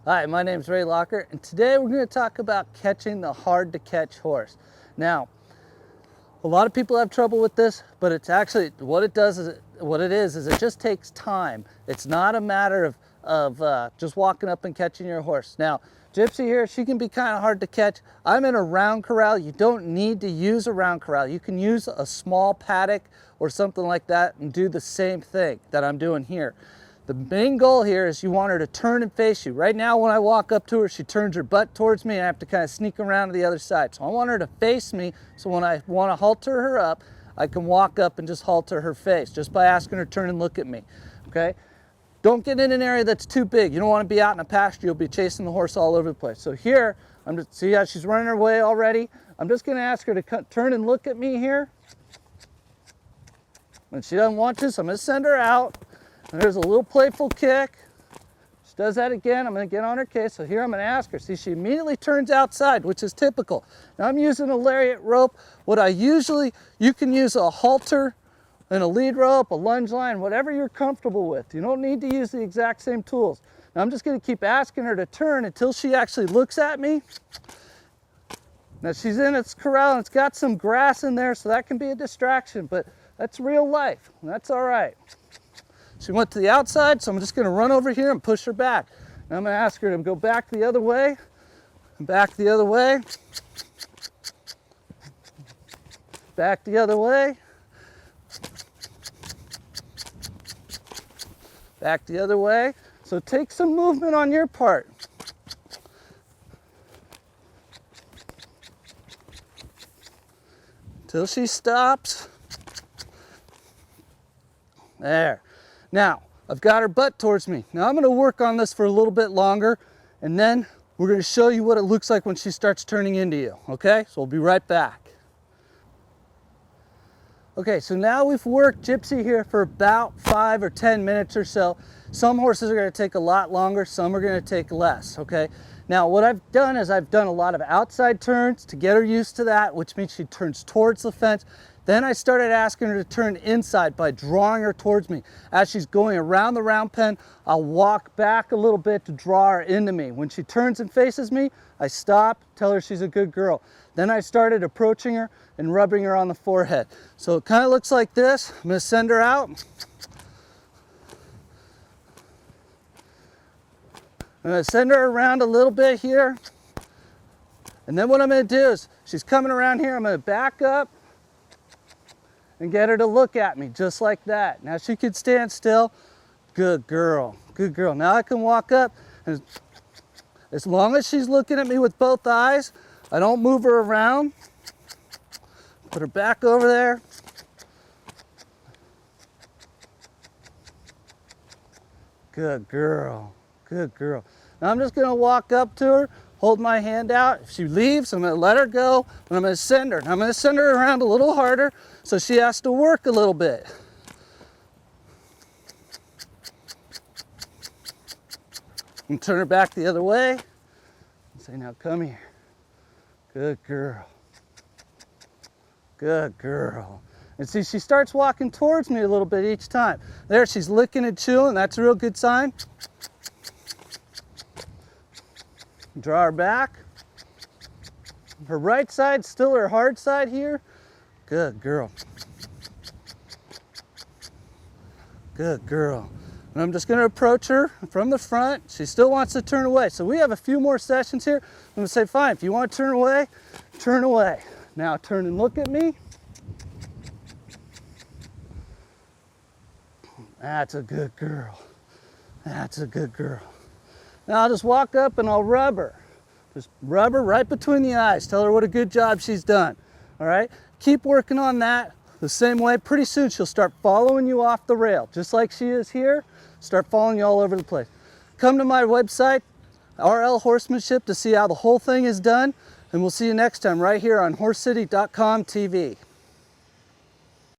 Hi, my name is Raye Lochert, and today we're going to talk about catching the hard to catch horse. Now, a lot of people have trouble with this, but it's actually what it is it just takes time. It's not a matter of just walking up and catching your horse. Now, Gypsy here, she can be kind of hard to catch. I'm in a round corral. You don't need to use a round corral. You can use a small paddock or something like that and do the same thing that I'm doing here. The main goal here is you want her to turn and face you. Right now when I walk up to her, she turns her butt towards me and I have to kind of sneak around to the other side. So I want her to face me, so when I want to halter her up, I can walk up and just halter her face just by asking her to turn and look at me, okay? Don't get in an area that's too big. You don't want to be out in a pasture. You'll be chasing the horse all over the place. So here, see how she's running her way already? I'm just going to ask her to turn and look at me here. When she doesn't want to, so I'm going to send her out. And there's a little playful kick. She does that again. I'm going to get on her case. So here I'm going to ask her. See, she immediately turns outside, which is typical. Now I'm using a lariat rope. You can use a halter and a lead rope, a lunge line, whatever you're comfortable with. You don't need to use the exact same tools. Now I'm just going to keep asking her to turn until she actually looks at me. Now she's in its corral and it's got some grass in there, so that can be a distraction, but that's real life. That's all right. She went to the outside, so I'm just going to run over here and push her back. Now I'm going to ask her to go back the other way, and back the other way, back the other way, back the other way. So take some movement on your part. Till she stops. There. Now, I've got her butt towards me. Now I'm going to work on this for a little bit longer, and then we're going to show you what it looks like when she starts turning into you, okay? So we'll be right back. Okay, so now we've worked Gypsy here for about 5 or 10 minutes or so. Some horses are going to take a lot longer, some are going to take less, okay? Now what I've done is I've done a lot of outside turns to get her used to that, which means she turns towards the fence. Then I started asking her to turn inside by drawing her towards me. As she's going around the round pen, I'll walk back a little bit to draw her into me. When she turns and faces me, I stop, tell her she's a good girl. Then I started approaching her and rubbing her on the forehead. So it kind of looks like this. I'm going to send her out. I'm going to send her around a little bit here. And then what I'm going to do is, she's coming around here, I'm going to back up and get her to look at me just like that. Now she could stand still. Good girl, good girl. Now I can walk up, and as long as she's looking at me with both eyes, I don't move her around. Put her back over there. Good girl, good girl. Now I'm just gonna walk up to her, hold my hand out. If she leaves, I'm going to let her go, and I'm going to send her. And I'm going to send her around a little harder, so she has to work a little bit. And turn her back the other way. And say, now come here. Good girl. Good girl. And see, she starts walking towards me a little bit each time. There, she's licking and chewing. That's a real good sign. Draw her back. Her right side's still her hard side here. Good girl. Good girl. And I'm just going to approach her from the front. She still wants to turn away. So we have a few more sessions here. I'm going to say, fine, if you want to turn away, turn away. Now turn and look at me. That's a good girl. That's a good girl. Now I'll just walk up and I'll rub her. Just rub her right between the eyes. Tell her what a good job she's done. All right? Keep working on that the same way. Pretty soon she'll start following you off the rail, just like she is here. Start following you all over the place. Come to my website, RL Horsemanship, to see how the whole thing is done. And we'll see you next time right here on horsecity.com TV.